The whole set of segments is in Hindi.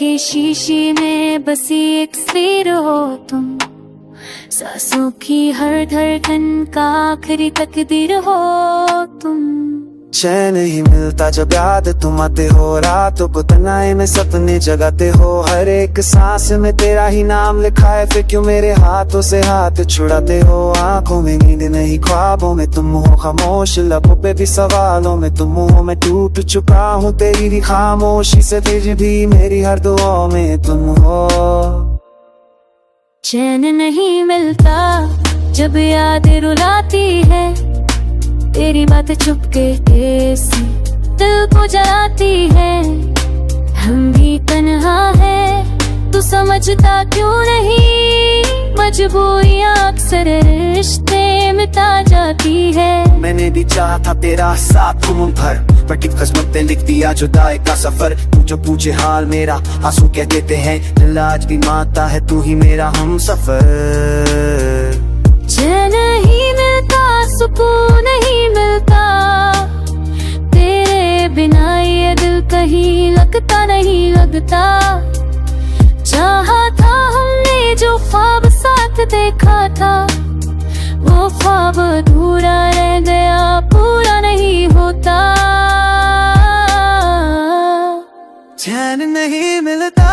के शीशे में बसी एक तस्वीर हो तुम, सांसों की हर धड़कन का आखिरी तकदीर हो तुम। चैन नहीं मिलता जब याद तुम आते हो, रातों को तन्हाई में सपने जगाते हो। हर एक सांस में तेरा ही नाम लिखा है, फिर क्यों मेरे हाथों से हाथ छुड़ाते हो। आंखों में नींद नहीं, ख्वाबों में तुम हो खामोश, लबों पे भी सवालों में तुम हो। मैं टूट चुका हूँ तेरी भी खामोशी से, फिर भी मेरी हर दुआओं में तुम हो। चैन नहीं मिलता जब याद रुलाती है, तेरी बातें चुपके से दिल को जलाती है। हम भी तन्हा है तू समझता क्यों नहीं, मजबूरियां अक्सर रिश्ते मिटा जाती है। मैंने भी चाहा था तेरा साथ घूम भर, बट किस्मत ने लिख दिया जुदाई का सफर। तू जो पूछे हाल मेरा, आंसू कह देते हैं, दिल आज भी मानता है तू ही मेरा हम सफर। चैन नहीं मिलता, सुकून नहीं मिलता, तेरे बिना ये दिल कहीं लगता नहीं लगता। चाहा था हमने जो ख्वाब साथ देखा था, वो ख्वाब अधूरा रह गया, पूरा नहीं होता। चैन नहीं मिलता,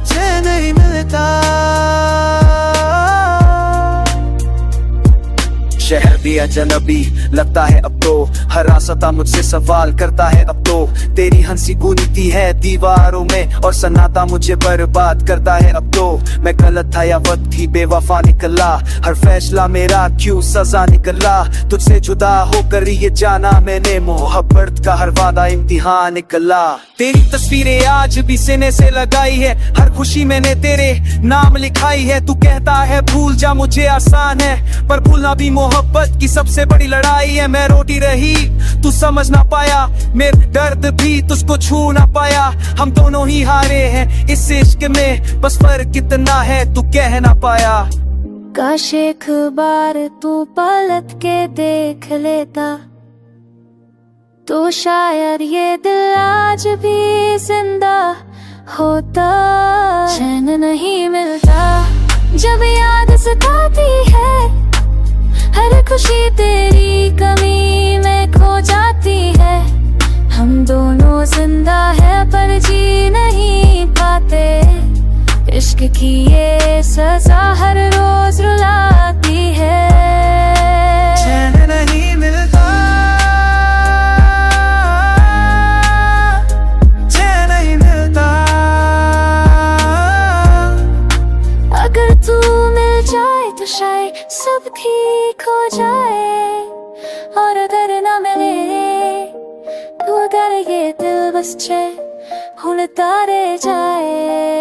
चैन नहीं मिलता। शहर भी अजनबी लगता है अब तो, हर रास्ता मुझसे सवाल करता है अब तो। तेरी हंसी गूंजती है दीवारों में, और सन्नाटा मुझे बर्बाद करता है अब तो। मैं गलत था या वक्त ही बेवफा निकला, हर फैसला मेरा क्यों सजा निकला। तुझसे जुदा होकर ये जाना मैंने, मोहब्बत का हर वादा इम्तिहान निकला। तेरी तस्वीरें आज भी सीने से लगाई है, हर खुशी मैंने तेरे नाम लिखाई है। तू कहता है भूल जा मुझे आसान है, पर भूलना भी मोहब्बत की सबसे बड़ी लड़ाई है। मैं रोटी रही तू समझ ना पाया, मेरे दर्द भी तुझको छू ना पाया। हम दोनों ही हारे हैं इस इश्क में, बस फर्क कितना है तू कह ना पाया। काश एक बार तू पलट के देख लेता, तो शायद ये दिल आज भी जिंदा होता। चैन नहीं मिलता जब याद सताती है, हर खुशी तेरी कमी में खो जाती है। हम दोनों जिंदा है पर जी नहीं पाते, इश्क की ये सजा हर रोज रुलाती है। चैन नहीं मिलता, चैन नहीं मिलता। अगर तू मिल जाए तो शायद सब ठीक हो जाए, और अगर ना मिले तो अगर ये दिल बस चैन भूलता रह जाए।